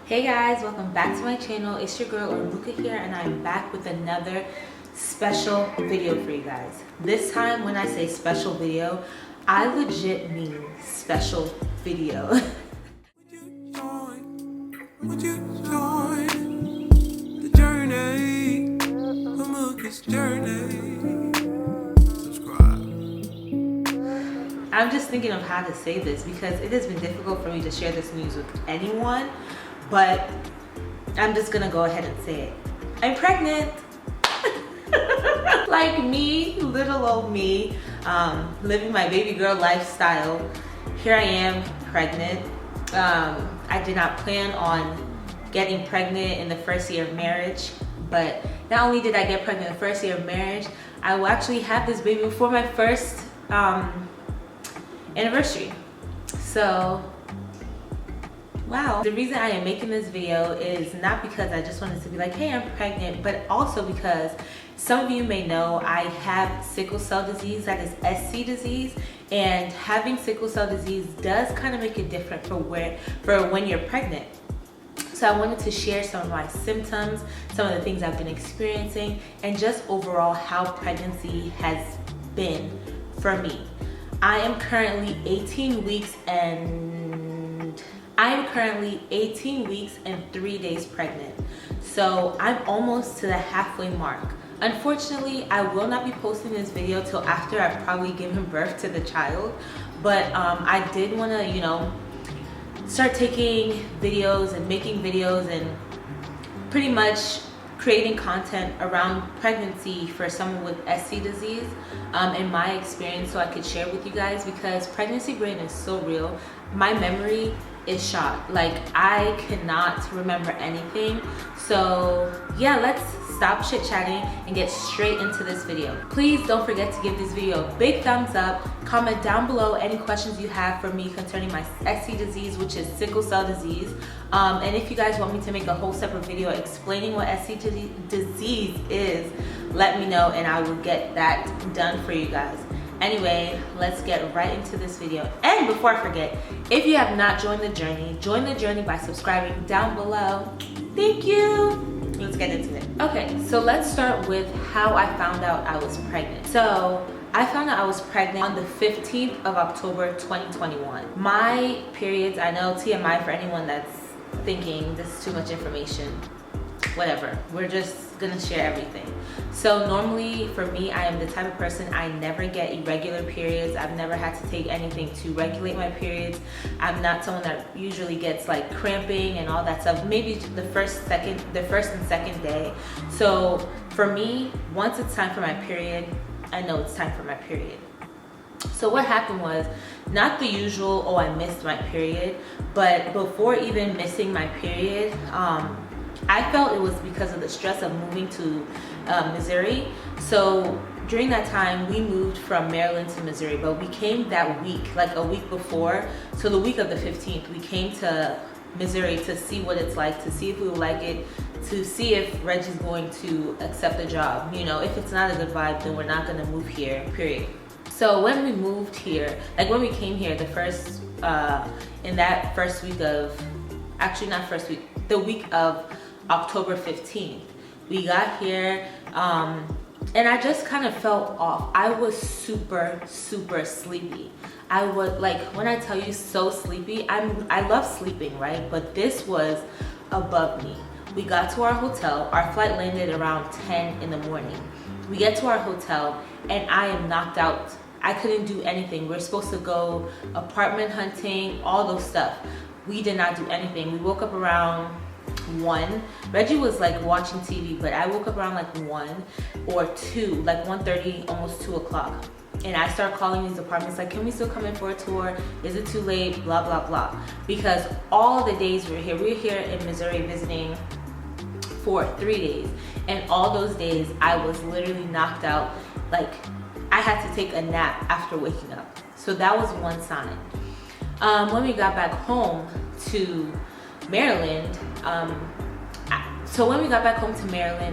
Hey guys, welcome back to my channel. It's your girl Ormuka here, and I'm back with another special video for you guys. This time when I say special video, I legit mean special video. Would you join the journey, Ormuka's journey? Subscribe. I'm just thinking of how to say this because it has been difficult for me to share this news with anyone. But I'm just gonna go ahead and say it. I'm pregnant. Like me, little old me, living my baby girl lifestyle. Here I am, pregnant. I did not plan on getting pregnant in the first year of marriage, but not only did I get pregnant in the first year of marriage, I will actually have this baby before my first anniversary. So wow. The reason I am making this video is not because I just wanted to be like, hey, I'm pregnant, but also because some of you may know I have sickle cell disease, that is SC disease, and having sickle cell disease does kind of make it different for when you're pregnant. So I wanted to share some of my symptoms, some of the things I've been experiencing, and just overall how pregnancy has been for me. I am currently 18 weeks and 3 days pregnant. So I'm almost to the halfway mark. Unfortunately, I will not be posting this video till after I've probably given birth to the child. But I did want to, start taking videos and making videos and pretty much creating content around pregnancy for someone with SC disease in my experience, so I could share with you guys, because pregnancy brain is so real. My memory is shot. Like, I cannot remember anything. So yeah, let's stop chit chatting and get straight into this video. Please don't forget to give this video a big thumbs up. Comment down below any questions you have for me concerning my SC disease, which is sickle cell disease. And if you guys want me to make a whole separate video explaining what SC disease is, let me know and I will get that done for you guys. Anyway, let's get right into this video. And before I forget, if you have not joined the journey by subscribing down below. Thank you. Let's get into it. Okay, so let's start with how I found out I was pregnant. So I found out I was pregnant on the 15th of October 2021. My periods, I know TMI for anyone that's thinking this is too much information. Whatever, we're just gonna share everything. So normally for me, I am the type of person, I never get irregular periods. I've never had to take anything to regulate my periods. I'm not someone that usually gets like cramping and all that stuff, maybe the first and second day. So for me, once it's time for my period, I know it's time for my period. So what happened was, not the usual, oh, I missed my period, but before even missing my period, I felt it was because of the stress of moving to Missouri. So during that time, we moved from Maryland to Missouri, but we came that week, like a week before. So the week of the 15th, we came to Missouri to see what it's like, to see if we would like it, to see if Reggie's going to accept the job. If it's not a good vibe, then we're not gonna move here, period. So when we moved here, like when we came here, in that first week of, actually not first week, the week of October 15th, we got here, and I just kind of felt off. I was super sleepy. I was like, when I tell you so sleepy, I love sleeping, right? But this was above me. We got to our hotel. Our flight landed around 10 in the morning. We get to our hotel and I am knocked out. I couldn't do anything. We're supposed to go apartment hunting, all those stuff. We did not do anything. We woke up around 1. Reggie was like watching TV, but I woke up around like 1 or 2, like 1:30, almost 2 o'clock. And I start calling these apartments like, can we still come in for a tour? Is it too late? Blah, blah, blah. Because all the days we were here in Missouri visiting for 3 days. And all those days I was literally knocked out. Like, I had to take a nap after waking up. So that was one sign. When we got back home to Maryland,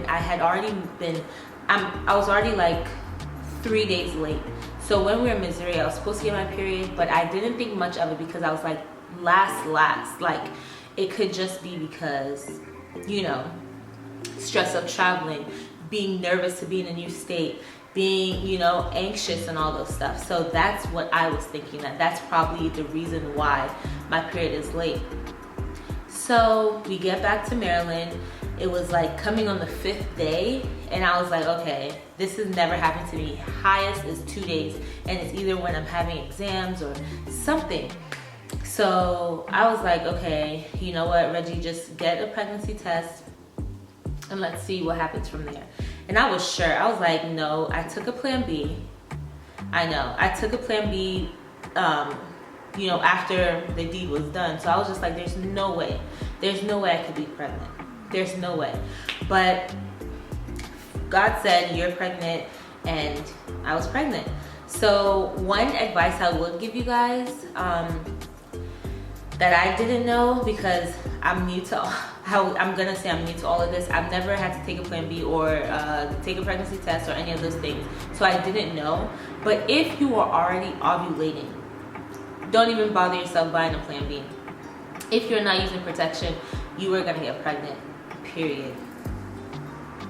I had already been, I was already like 3 days late. So when we were in Missouri, I was supposed to get my period, but I didn't think much of it because I was like, last, like It could just be because, you know, stress of traveling, being nervous to be in a new state, being, you know, anxious and all those stuff. So that's what I was thinking, that's probably the reason why my period is late. So we get back to Maryland. It was like coming on the 5th day, and I was like, okay, this has never happened to me. Highest is 2 days, and it's either when I'm having exams or something. So I was like, okay, you know what, Reggie, just get a pregnancy test and let's see what happens from there. And I was sure. I was like, no, I took a plan B. I know, I took a plan B, you know, after the deed was done. So I was just like, there's no way I could be pregnant. There's no way. But God said, you're pregnant, and I was pregnant. So one advice I would give you guys, that I didn't know, because I'm new to I'm new to all of this. I've never had to take a plan B or take a pregnancy test or any of those things. So I didn't know. But if you are already ovulating, don't even bother yourself buying a plan B. If you're not using protection, you are gonna get pregnant, period.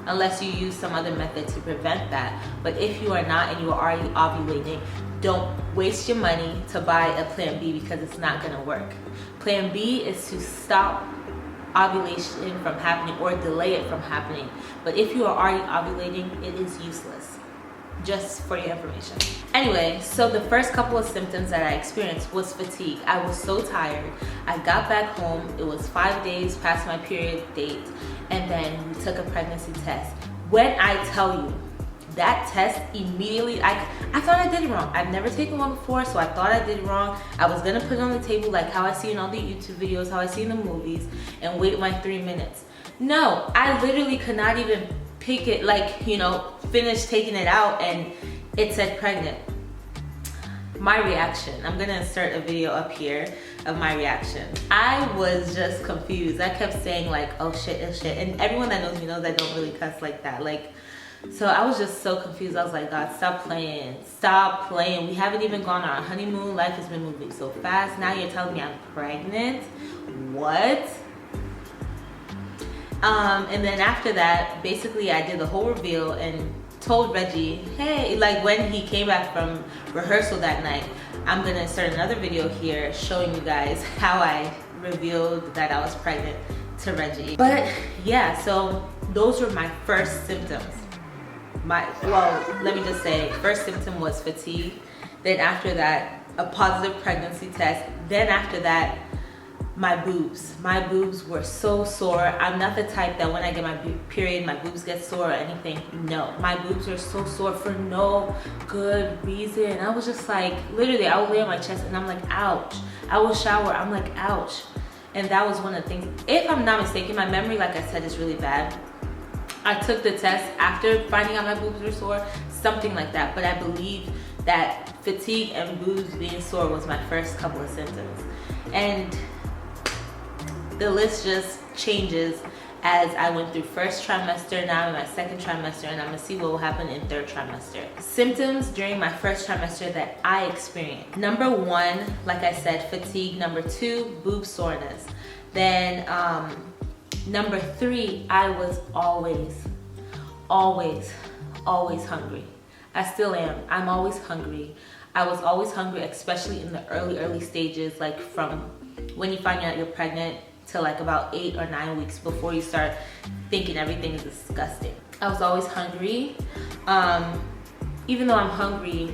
Unless you use some other method to prevent that. But if you are not and you are already ovulating, don't waste your money to buy a plan B, because it's not gonna work. Plan B is to stop ovulation from happening or delay it from happening. But if you are already ovulating, it is useless. Just for your information. Anyway, so the first couple of symptoms that I experienced was fatigue. I was so tired. I got back home. It was 5 days past my period date, and then we took a pregnancy test. When I tell you, that test immediately, I thought I did it wrong. I've never taken one before, so I thought I did it wrong. I was gonna put it on the table like how I see in all the YouTube videos, how I see in the movies, and wait my 3 minutes. No, I literally could not even pick it, like, you know, finish taking it out, and it said pregnant. My reaction, I'm gonna insert a video up here of my reaction. I was just confused. I kept saying like, oh shit, and everyone that knows me knows I don't really cuss like that. Like, so I was just so confused. I was like, God, stop playing. Stop playing. We haven't even gone on our honeymoon. Life has been moving so fast. Now you're telling me I'm pregnant? What? And then after that, basically I did the whole reveal and told Reggie, hey, like when he came back from rehearsal that night, I'm gonna insert another video here showing you guys how I revealed that I was pregnant to Reggie. But yeah, so those were my first symptoms. Well, let me just say, first symptom was fatigue. Then after that, a positive pregnancy test. Then after that, my boobs were so sore. I'm not the type that when I get my period, my boobs get sore or anything. No, my boobs are so sore for no good reason. I was just like, literally, I would lay on my chest and I'm like, ouch. I will shower, I'm like, ouch. And that was one of the things. If I'm not mistaken, my memory, like I said, is really bad. I took the test after finding out my boobs were sore, something like that. But I believe that fatigue and boobs being sore was my first couple of symptoms. And the list just changes as I went through first trimester. Now I'm in my second trimester, and I'm gonna see what will happen in third trimester. Symptoms during my first trimester that I experienced. Number one, like I said, fatigue. Number two, boob soreness. Then number three, I was always hungry. I still am. I'm always hungry. I was always hungry, especially in the early stages, like from when you find out you're pregnant to like about 8 or 9 weeks before you start thinking everything is disgusting. I was always hungry. Even though I'm hungry,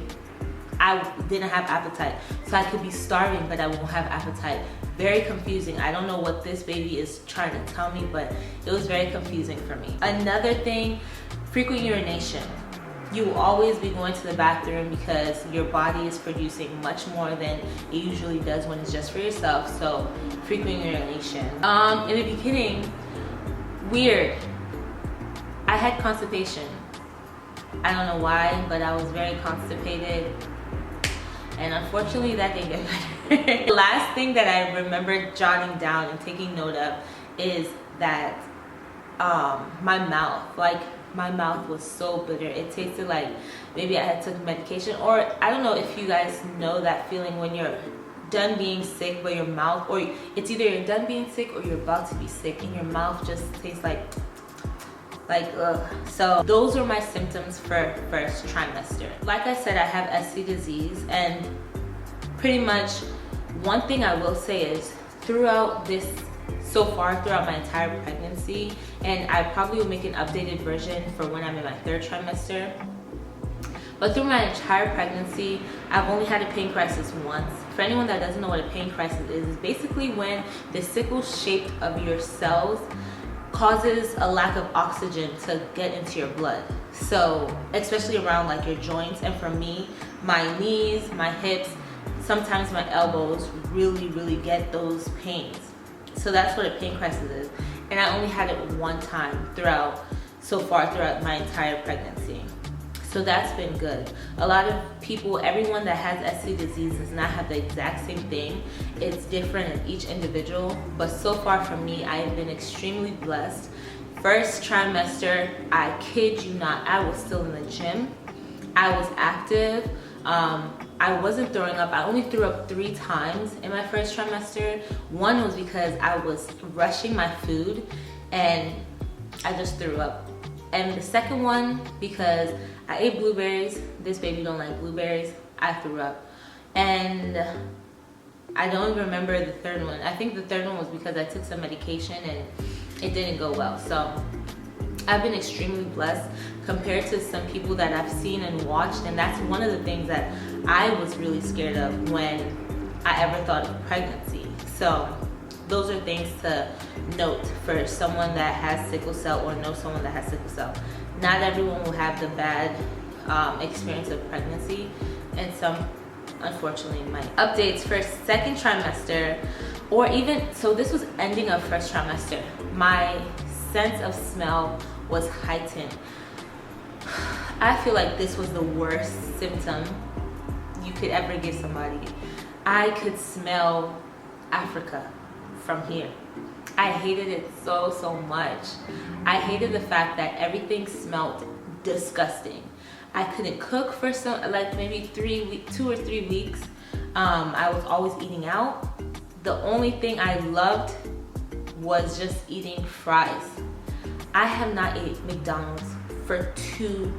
I didn't have appetite. So I could be starving, but I won't have appetite. Very confusing. I don't know what this baby is trying to tell me, but it was very confusing for me. Another thing, frequent urination. You will always be going to the bathroom because your body is producing much more than it usually does when it's just for yourself. So frequent urination. In the beginning, weird. I had constipation. I don't know why, but I was very constipated. And unfortunately that didn't get better. The last thing that I remember jotting down and taking note of is that my mouth was so bitter. It tasted like maybe I had took medication, or I don't know if you guys know that feeling when your done being sick, but your mouth, or it's either you're done being sick or you're about to be sick and your mouth just tastes like ugh. So those are my symptoms for first trimester. Like I said, I have SC disease, and pretty much one thing I will say is throughout my entire pregnancy, and I probably will make an updated version for when I'm in my third trimester, but through my entire pregnancy, I've only had a pain crisis once. For anyone that doesn't know what a pain crisis is basically when the sickle shape of your cells causes a lack of oxygen to get into your blood. So especially around like your joints, and for me, my knees, my hips, sometimes my elbows really get those pains. So that's what a pain crisis is. And I only had it one time throughout my entire pregnancy. So that's been good. A lot of people, everyone that has SC disease does not have the exact same thing. It's different in each individual, but so far for me, I have been extremely blessed. First trimester, I kid you not, I was still in the gym. I was active. I wasn't throwing up. I only threw up 3 times in my first trimester. One was because I was rushing my food and I just threw up. And the second one, because I ate blueberries. This baby don't like blueberries. I threw up. And I don't even remember the third one. I think the third one was because I took some medication and it didn't go well. So I've been extremely blessed compared to some people that I've seen and watched, and that's one of the things that I was really scared of when I ever thought of pregnancy. So those are things to note for someone that has sickle cell or knows someone that has sickle cell. Not everyone will have the bad experience of pregnancy, and some unfortunately might. Updates for second trimester, or even, so this was ending of first trimester. My sense of smell was heightened. I feel like this was the worst symptom you could ever give somebody. I could smell Africa from here. I hated it so much. I hated the fact that everything smelled disgusting. I couldn't cook for like maybe 2 or 3 weeks. I was always eating out. The only thing I loved was just eating fries. I have not ate McDonald's for 2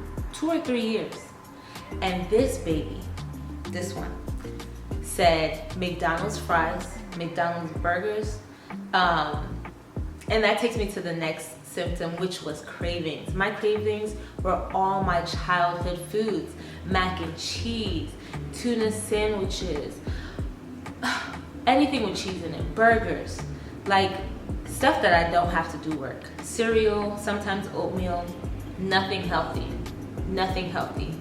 or 3 years. And this baby, this one, said McDonald's fries, McDonald's burgers. And that takes me to the next symptom, which was cravings. My cravings were all my childhood foods. Mac and cheese, tuna sandwiches, anything with cheese in it, burgers, like stuff that I don't have to do work. Cereal, sometimes oatmeal, nothing healthy. Nothing healthy.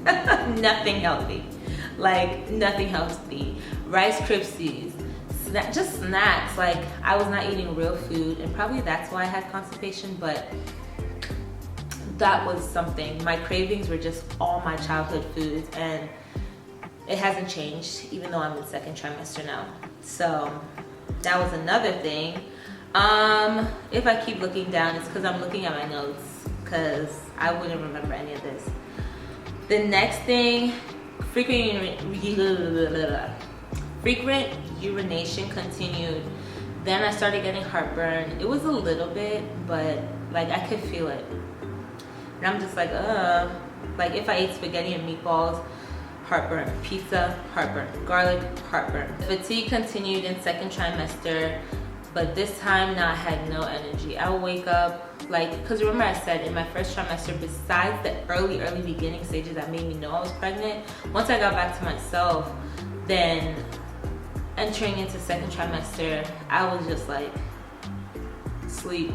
Nothing healthy. Like nothing healthy. Rice Krispies, just snacks. Like I was not eating real food, and probably that's why I had constipation, but that was something. My cravings were just all my childhood foods, and it hasn't changed even though I'm in second trimester now. So that was another thing. If I keep looking down, it's because I'm looking at my notes, because I wouldn't remember any of this. The next thing, frequent urination continued. Then I started getting heartburn. It was a little bit, but like I could feel it. And I'm just like, like if I ate spaghetti and meatballs, heartburn. Pizza, heartburn. Garlic, heartburn. Fatigue continued in second trimester, but this time now I had no energy. I would wake up, like, because remember I said in my first trimester, besides the early beginning stages that made me know I was pregnant, once I got back to myself, then entering into second trimester, I was just like, sleep.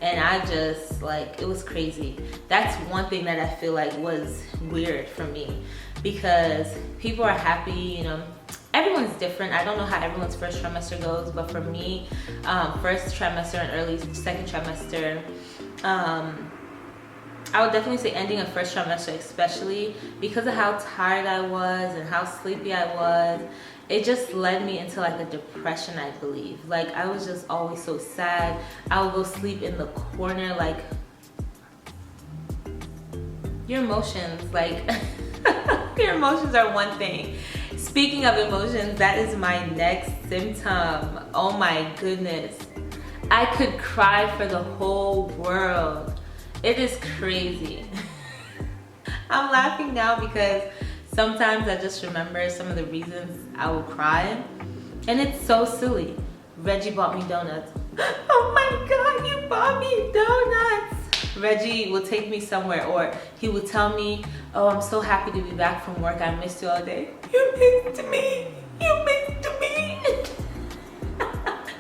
And I just, like, it was crazy. That's one thing that I feel like was weird for me, because people are happy, you know, everyone's different. I don't know how everyone's first trimester goes, but for me, first trimester and early second trimester, I would definitely say ending of first trimester, especially because of how tired I was and how sleepy I was, it just led me into like a depression, I believe. Like I was just always so sad. I would go sleep in the corner, like your emotions, like your emotions are one thing. Speaking of emotions, that is my next symptom. Oh my goodness. I could cry for the whole world. It is crazy. I'm laughing now because sometimes I just remember some of the reasons I will cry. And it's so silly. Reggie bought me donuts. Oh my God, you bought me donuts. Reggie will take me somewhere, or he will tell me, oh, I'm so happy to be back from work. I missed you all day. You missed me. You missed me.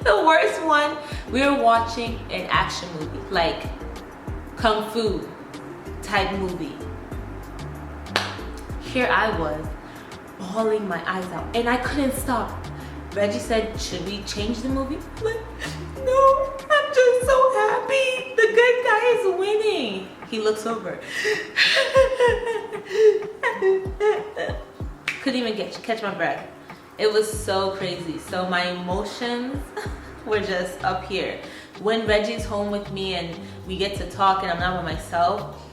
The worst one, we were watching an action movie, like Kung Fu type movie. Here I was, bawling my eyes out, and I couldn't stop. Reggie said, should we change the movie? I'm like, no, I'm just so happy. The good guy is winning. He looks over. Couldn't even catch my breath. It was so crazy. So my emotions were just up here. When Reggie's home with me and we get to talk and I'm not by myself,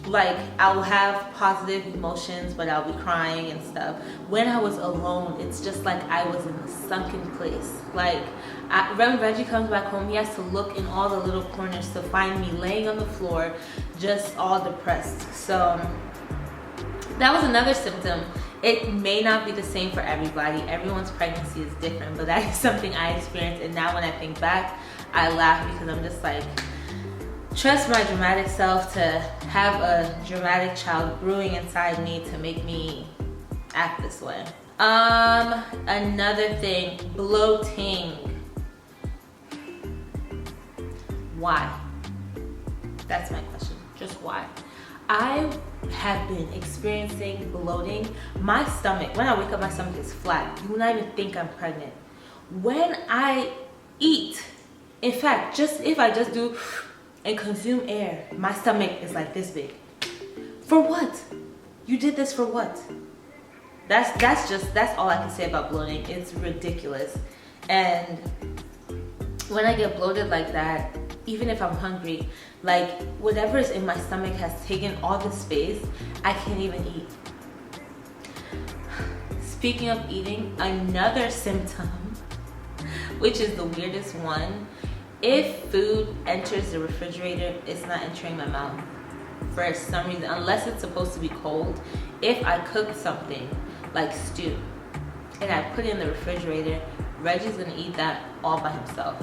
like, I will have positive emotions, but I'll be crying and stuff. When I was alone, it's just like I was in a sunken place. Like, when Reggie comes back home, he has to look in all the little corners to find me laying on the floor, just all depressed. So that was another symptom. It may not be the same for everybody. Everyone's pregnancy is different, but that is something I experienced. And now when I think back, I laugh because I'm just like, trust my dramatic self to have a dramatic child brewing inside me to make me act this way. Another thing, bloating. Why? That's my question. Just why? I have been experiencing bloating. My stomach, when I wake up, my stomach is flat. You would not even think I'm pregnant. When I eat, in fact, just if I just do and consume air, my stomach is like this big. For what? You did this for what? That's all I can say about bloating. It's ridiculous. And when I get bloated like that, even if I'm hungry, like whatever is in my stomach has taken all the space, I can't even eat. Speaking of eating, another symptom, which is the weirdest one, if food enters the refrigerator, it's not entering my mouth for some reason, unless it's supposed to be cold. If I cook something like stew and I put it in the refrigerator, Reggie's gonna eat that all by himself.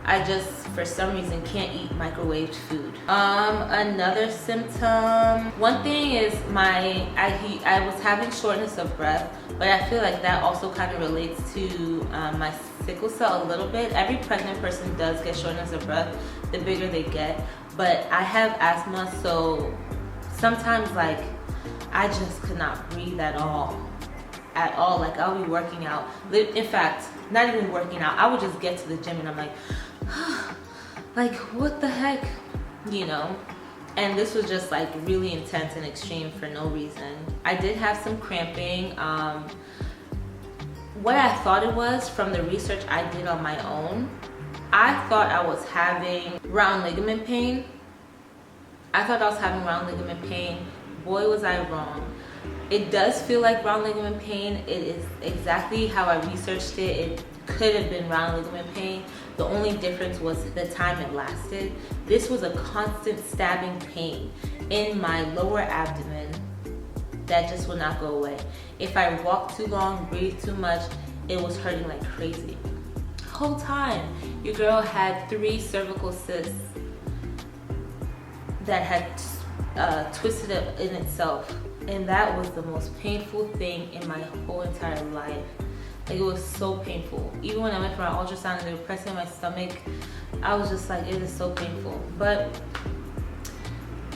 I just, for some reason, can't eat microwaved food. Another symptom, one thing is I was having shortness of breath, but I feel like that also kind of relates to my sickle cell a little bit. Every pregnant person does get shortness of breath the bigger they get, but I have asthma, so sometimes like I just could not breathe at all. Like I'll be working out. In fact, not even working out. I would just get to the gym and I'm like, like what the heck, you know? And this was just like really intense and extreme for no reason. I did have some cramping. What I thought it was from the research I did on my own, I thought I was having round ligament pain. Boy, was I wrong. It does feel like round ligament pain. It is exactly how I researched it. It could have been round ligament pain. The only difference was the time it lasted. This was a constant stabbing pain in my lower abdomen that just would not go away. If I walked too long, breathed too much, it was hurting like crazy. Whole time, your girl had 3 cervical cysts that had twisted it in itself. And that was the most painful thing in my whole entire life. Like, it was so painful. Even when I went for my ultrasound and they were pressing my stomach, I was just like, it is so painful. But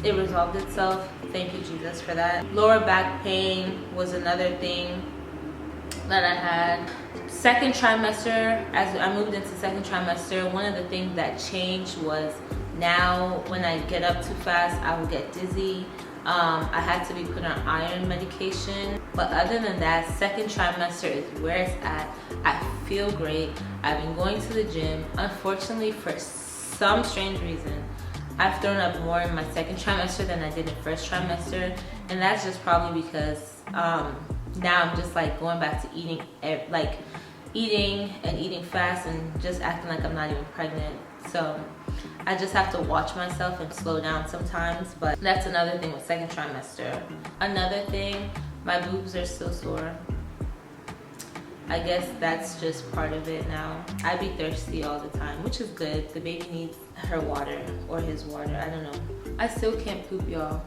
it resolved itself. Thank you, Jesus, for that. Lower back pain was another thing that I had. Second trimester, as I moved into second trimester, one of the things that changed was now when I get up too fast, I will get dizzy. I had to be put on iron medication. But other than that, second trimester is where it's at. I feel great. I've been going to the gym. Unfortunately, for some strange reason, I've thrown up more in my second trimester than I did in first trimester. And that's just probably because now I'm just like going back to eating eating fast and just acting like I'm not even pregnant. So I just have to watch myself and slow down sometimes. But that's another thing with second trimester. Another thing, my boobs are still sore. I guess that's just part of it now. I be thirsty all the time, which is good. The baby needs her water or his water, I don't know. I still can't poop, y'all.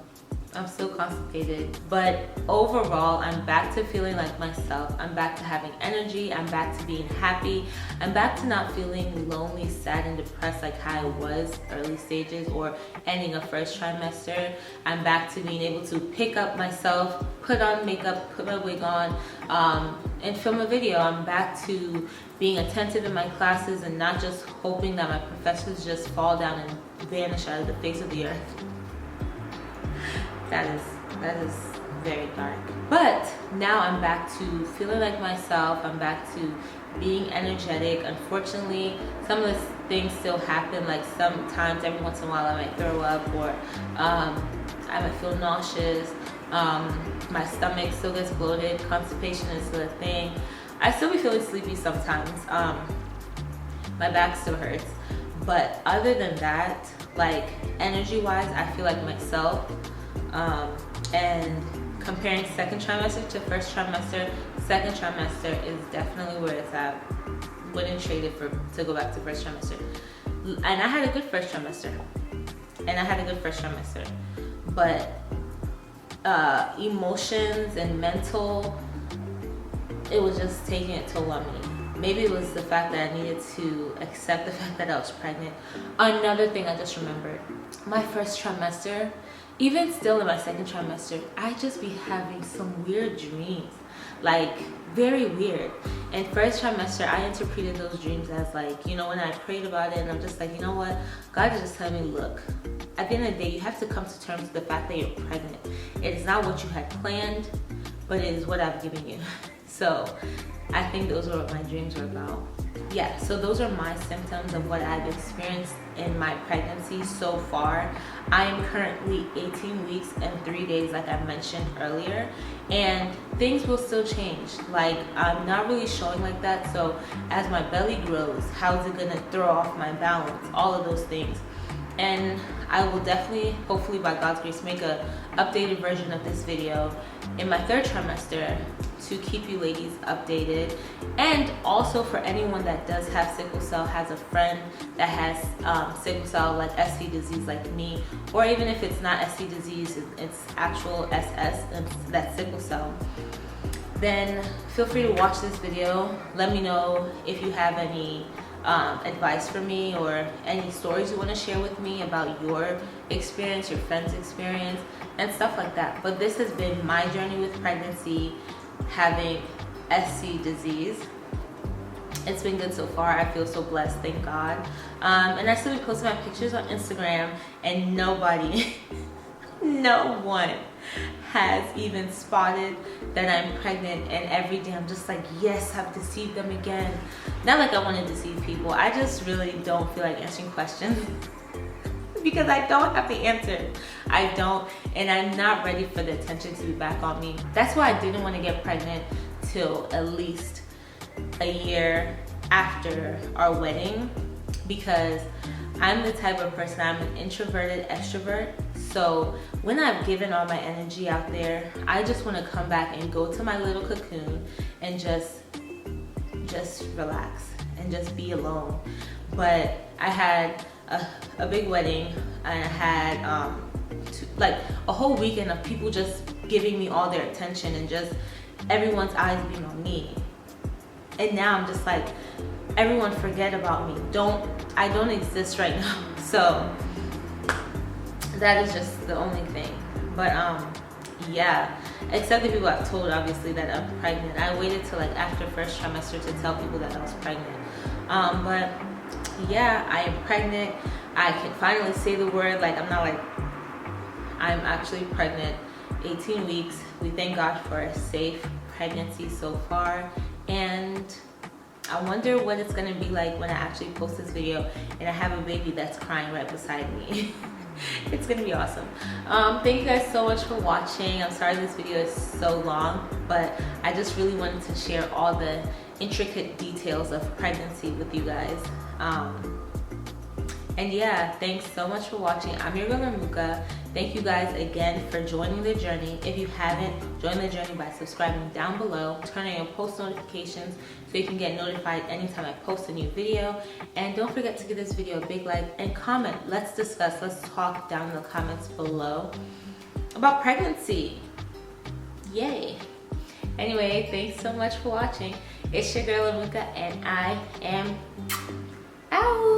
I'm still constipated, but overall I'm back to feeling like myself. I'm back to having energy. I'm back to being happy. I'm back to not feeling lonely, sad, and depressed like how I was early stages or ending a first trimester. I'm back to being able to pick up myself, put on makeup, put my wig on, and film a video. I'm back to being attentive in my classes and not just hoping that my professors just fall down and vanish out of the face of the earth. That is very dark. But now I'm back to feeling like myself. I'm back to being energetic. Unfortunately, some of the things still happen. Like sometimes, every once in a while, I might throw up, or I might feel nauseous. My stomach still gets bloated. Constipation is still a thing. I still be feeling sleepy sometimes. My back still hurts. But other than that, like energy-wise, I feel like myself. And comparing second trimester to first trimester, second trimester is definitely where it's at. Wouldn't trade it to go back to first trimester. And I had a good first trimester. But emotions and mental, it was just taking a toll on me. Maybe it was the fact that I needed to accept the fact that I was pregnant. Another thing I just remembered, my first trimester, even still in my second trimester, I just be having some weird dreams, like very weird. And first trimester, I interpreted those dreams as like, you know, when I prayed about it and I'm just like, you know what, God is just telling me, look, at the end of the day, you have to come to terms with the fact that you're pregnant. It is not what you had planned, but it is what I've given you. So I think those are what my dreams were about. Yeah, so those are my symptoms of what I've experienced in my pregnancy so far. I am currently 18 weeks and 3 days, like I mentioned earlier, and things will still change. Like, I'm not really showing like that, so as my belly grows, how is it gonna throw off my balance? All of those things. And I will definitely, hopefully by God's grace, make a updated version of this video in my third trimester to keep you ladies updated. And also for anyone that does have sickle cell, has a friend that has sickle cell, like SC disease like me, or even if it's not SC disease, it's actual SS, and that's sickle cell, then feel free to watch this video. Let me know if you have any advice for me or any stories you want to share with me about your experience, your friend's experience, and stuff like that. But this has been my journey with pregnancy, having SC disease. It's been good so far. I feel so blessed, thank God. And I still be posting my pictures on Instagram, and nobody, no one has even spotted that I'm pregnant. And every day I'm just like, yes, I've deceived them again. Not like I want to deceive people. I just really don't feel like answering questions because I don't have the answer. I don't, and I'm not ready for the attention to be back on me. That's why I didn't want to get pregnant till at least a year after our wedding, because I'm the type of person, I'm an introverted extrovert. So when I've given all my energy out there, I just want to come back and go to my little cocoon and just relax and just be alone. But I had a big wedding, and I had like a whole weekend of people just giving me all their attention and just everyone's eyes being on me. And now I'm just like, everyone forget about me. I don't exist right now. So that is just the only thing. But yeah, except the people I've told, obviously, that I'm pregnant. I waited till like after first trimester to tell people that I was pregnant. But yeah, I am pregnant. I can finally say the word. Like, I'm not like, I'm actually pregnant. 18 weeks. We thank God for a safe pregnancy so far. And I wonder what it's gonna be like when I actually post this video and I have a baby that's crying right beside me. It's gonna be awesome. Thank you guys so much for watching. I'm sorry this video is so long, but I just really wanted to share all the intricate details of pregnancy with you guys. And yeah, thanks so much for watching. I'm your girl Ormuka. Thank you guys again for joining the journey. If you haven't, join the journey by subscribing down below. Turn on your post notifications so you can get notified anytime I post a new video. And don't forget to give this video a big like and comment. Let's discuss, let's talk down in the comments below about pregnancy. Yay. Anyway, thanks so much for watching. It's your girl Ormuka and I am out.